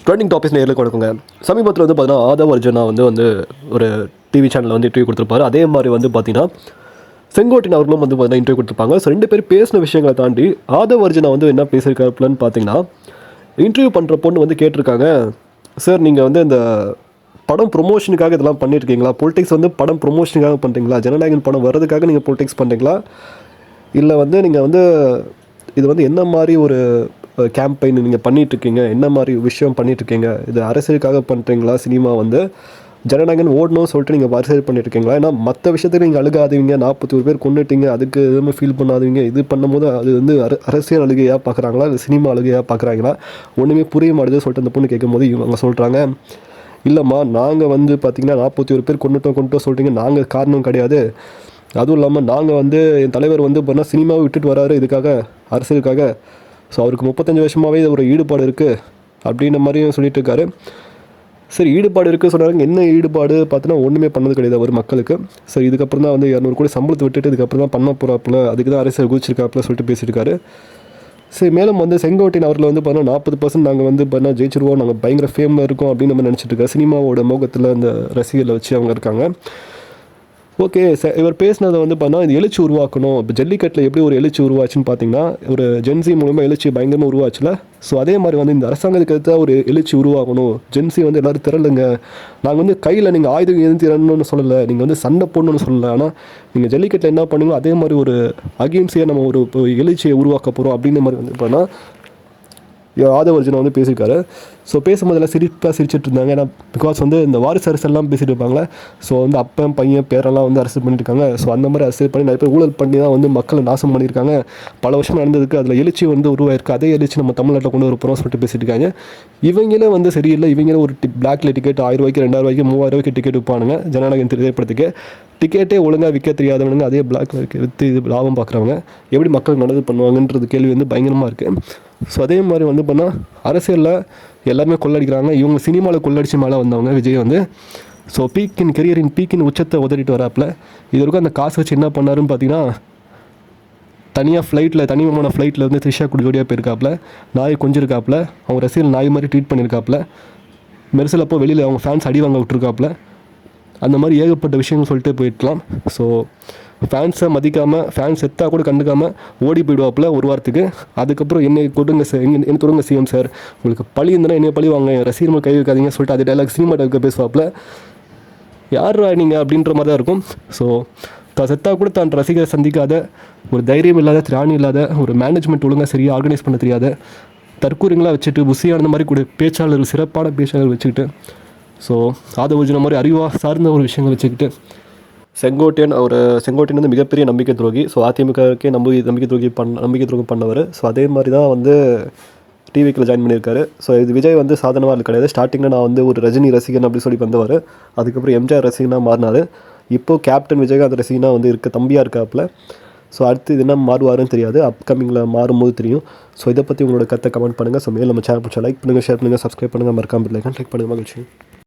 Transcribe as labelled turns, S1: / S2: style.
S1: Trending topics நேரில் கொடுக்குங்க. சமீபத்தில் வந்து பார்த்தீங்கன்னா ஆதவ் அர்ஜுனா வந்து ஒரு டிவி சேனலில் வந்து இன்டர்வியூ கொடுத்துருப்பாரு. அதே மாதிரி வந்து பார்த்தீங்கன்னா செங்கோட்டையன் அவர்களும் வந்து பார்த்தீங்கன்னா இன்டர்வியூ கொடுத்துருப்பாங்க. ஸோ 2 பேர் பேசின விஷயங்களை தாண்டி ஆதவ் அர்ஜுனா வந்து என்ன பேசியிருக்காருன்னு பார்த்தீங்கன்னா, இன்டர்வியூ பண்ணுற பொண்ணு வந்து கேட்டிருக்காங்க, சார் நீங்கள் வந்து இந்த படம் ப்ரொமோஷனுக்காக இதெல்லாம் பண்ணியிருக்கீங்களா? பொலிட்டிக்ஸ் வந்து படம் ப்ரொமோஷனுக்காக பண்ணுறீங்களா? ஜனநாயகன் படம் வர்றதுக்காக நீங்கள் பொலிட்டிக்ஸ் பண்ணுறீங்களா? இல்லை வந்து நீங்கள் வந்து இது வந்து என்ன மாதிரி ஒரு கேம்பெயின் நீங்கள் பண்ணிகிட்ருக்கீங்க, என்ன மாதிரி விஷயம் பண்ணிகிட்ருக்கீங்க, இது அரசியலுக்காக பண்ணுறீங்களா? சினிமா வந்து ஜனநாயகன் ஓடணும்னு சொல்லிட்டு நீங்கள் அரசியல் பண்ணிட்டுருக்கீங்களா? ஏன்னா மற்ற விஷயத்துக்கு நீங்கள் அழுகாதீங்க, 41 பேர் கொண்டுட்டீங்க, அதுக்கு எதுவுமே ஃபீல் பண்ணாதீங்க, இது பண்ணும்போது அது வந்து அரசியல் அழுகையாக பார்க்குறாங்களா, இல்லை சினிமா அழுகையாக பார்க்குறாங்களா, ஒன்றுமே புரிய மாட்டேது சொல்லிட்டு அந்த பொண்ணு கேட்கும்போது இவங்க சொல்கிறாங்க, இல்லைம்மா நாங்கள் வந்து பார்த்திங்கன்னா 41 பேர் கொண்டுட்டோம் சொல்லிட்டீங்க, நாங்கள் காரணம் கிடையாது. அதுவும் இல்லாமல் நாங்கள் வந்து என் தலைவர் வந்து பார்த்தீங்கன்னா சினிமாவை விட்டுட்டு வராரு இதுக்காக, அரசியலுக்காக. ஸோ அவருக்கு 35 வருஷமாகவே ஒரு ஈடுபாடு இருக்குது அப்படின்ற மாதிரியும் சொல்லிட்டு இருக்காரு. சரி, ஈடுபாடு இருக்குது சொன்னாங்க. என்ன ஈடுபாடு பார்த்தோன்னா ஒன்றுமே பண்ணது கிடையாது அவர் மக்களுக்கு. சரி, இதுக்கப்புறம் தான் வந்து 200 கோடி சம்பளத்தை விட்டுட்டு இதுக்கப்புறம் தான் பண்ண போகிறாப்புல, அதுக்கு தான் அரசியல் குதிச்சிருக்காப்புல சொல்லிட்டு பேசியிருக்காரு. சரி, மேலும் வந்து செங்கோட்டையன் அவர்கள் வந்து பார்த்தீங்கன்னா 40% நாங்கள் வந்து பார்த்தீங்கன்னா ஜெயிச்சிருவோம், நாங்கள் பயங்கர ஃபேமில் இருக்கோம் அப்படின்னு நம்ம நினச்சிட்டு இருக்கோம். சினிமாவோட மோகத்தில் அந்த ரசிகர்களை வச்சு அவங்க இருக்காங்க. ஓகே, இவர் பேசினதை வந்து பார்த்தா இது எழுச்சி உருவாக்கணும். இப்போ ஜல்லிக்கட்டில் எப்படி ஒரு எழுச்சி உருவாச்சுன்னு பார்த்தீங்கன்னா, ஒரு ஜென்சி மூலமாக எழுச்சி பயங்கரமாக உருவாச்சுல. ஸோ அதே மாதிரி வந்து இந்த அரசாங்கத்துக்கு எடுத்தால் ஒரு எழுச்சி உருவாகணும். ஜென்சி வந்து எல்லோரும் திரளுங்க. நாங்கள் வந்து கையில் நீங்கள் ஆயுதம் எழுந்திரணும்னு சொல்லலை, நீங்கள் வந்து சண்டை போடணும்னு சொல்லலை. ஆனால் நீங்கள் ஜல்லிக்கட்டில் என்ன பண்ணுங்களோ அதே மாதிரி ஒரு அகிம்சையை நம்ம ஒரு எழுச்சியை உருவாக்க போகிறோம் அப்படின்ற மாதிரி வந்து பார்த்தோன்னா ஆதவ் அர்ஜுனா வந்து பேசியிருக்காரு. ஸோ பேசும்போதெல்லாம் சிரிச்சிட்டு இருந்தாங்க. ஏன்னா பிகாஸ் வந்து இந்த வாரிசு அரசெல்லாம் பேசிட்டு இருப்பாங்களே. ஸோ வந்து அப்பன் பையன் பேரெல்லாம் வந்து அரசியல் பண்ணியிருக்காங்க. ஸோ அந்த மாதிரி அரசியல் பண்ணி நிறைய பேர் ஊழல் பண்ணி தான் வந்து மக்களை நாசம் பண்ணியிருக்காங்க. பல வருஷம் நடந்ததுக்கு அதில் எழுச்சி வந்து உருவாயிருக்கு. அதே எழுச்சி நம்ம தமிழ்நாட்டில் கொண்டு வர போகிறோம் சொல்லிட்டு பேசிட்டு இருக்காங்க. இவங்களே வந்து சரியில்லை. இவங்களே ஒரு பிளாக்ல டிக்கெட் 1000 ரூபாய்க்கு 2000 ரூபாய்க்கு 3000 ரூபாய்க்கு டிக்கெட் விற்பானுங்க. ஜனநாயகன் திரைப்படத்துக்கு டிக்கெட்டே ஒழுங்காக விற்க தெரியாதவனுங்க அதே பிளாக்ல விற்று இது லாபம் பார்க்குறவங்க எப்படி மக்கள் நல்லது பண்ணுவாங்கன்றது கேள்வி வந்து பயங்கரமாக இருக்குது. ஸோ அதே மாதிரி வந்து பண்ணால் அரசியலில் எல்லாருமே கொள்ளடிக்கிறாங்க. இவங்க சினிமாவில் கொள்ளடிச்சு மேலே வந்தவங்க விஜய் வந்து. ஸோ கெரியரின் பீக்கின் உச்சத்தை உதறிட்டு வராப்பில். இது வரைக்கும் அந்த காசு வச்சு என்ன பண்ணாருன்னு பார்த்தீங்கன்னா, தனியாக ஃப்ளைட்டில் தனி விமான ஃப்ளைட்டில் வந்து த்ரிஷா குடியோடியாக போயிருக்காப்புல, நாய் கொஞ்சிருக்காப்புல, அவங்க ரசிகர்கள் நாய் மாதிரி ட்ரீட் பண்ணியிருக்காப்புல, மெர்சல் அப்போ வெளியில் அவங்க ஃபேன்ஸ் அடி வாங்க விட்டுருக்காப்புல, அந்த மாதிரி ஏகப்பட்ட விஷயங்கள் சொல்லிட்டு போயிடலாம். ஸோ ஃபேன்ஸை மதிக்காமல், ஃபேன்ஸ் செத்தாக கூட கண்டுக்காமல் ஓடி போயிடுவாப்பில் ஒரு வாரத்துக்கு. அதுக்கப்புறம் என்னை கொடுங்க சார், என்ன கொடுங்க சிஎம் சார், உங்களுக்கு பழி இருந்தால் என்னை பழி வாங்க, ரசிகர்கள் கை வைக்காதீங்க சொல்லிட்டு அது டைலாக் சினிமா டைலாக பேசுவாப்பில். யாரா நீங்கள் அப்படின்ற மாதிரி தான் இருக்கும். ஸோ செத்தாக கூட தான் ரசிகரை சந்திக்காத, ஒரு தைரியம் இல்லாத, திராணி இல்லாத, ஒரு மேனேஜ்மெண்ட் ஒழுங்காக சரியாக ஆர்கனைஸ் பண்ண தெரியாத, தற்கூரிங்களாக வச்சுட்டு புசியான மாதிரி கூட பேச்சாளர்கள், சிறப்பான பேச்சாளர்கள் வச்சுக்கிட்டு, ஸோ ஆதவ் அர்ஜுனா மாதிரி அறிவாக சார்ந்த ஒரு விஷயங்கள் வச்சுக்கிட்டு, செங்கோட்டையன் வந்து மிகப்பெரிய நம்பிக்கை துரோகி. ஸோ அதிமுகவுக்கே நம்பிக்கை துரோகம் பண்ணவர். ஸோ அதே மாதிரி தான் வந்து டிவிக்கில் ஜாயின் பண்ணியிருக்காரு. ஸோ இது விஜய் வந்து சாதனமாக கிடையாது. ஸ்டார்டிங்கில் நான் வந்து ஒரு ரஜினி ரசிகன் அப்படி சொல்லி வந்தவர். அதுக்கப்புறம் எம்ஜிஆர் ரசிகனாக மாறினார். இப்போது கேப்டன் விஜயகாந்த் ரசிகனாக வந்து தம்பியாக இருக்காப்புல. ஸோ அடுத்து இது என்ன மாறுவாருன்னு தெரியாது, அப்கமிங்கில் மாறும்போது தெரியும். ஸோ இதை பற்றி உங்களோட கருத்தை கமெண்ட் பண்ணுங்கள். ஸோ மேலும் நம்ம சேனல் பிடிச்சா லைக் பண்ணுங்கள், ஷேர் பண்ணுங்கள், சப்ஸ்கிரைப் பண்ணுங்கள், மறக்காம பெல் ஐகான் கிளிக் பண்ணுங்கள். மகிழ்ச்சி.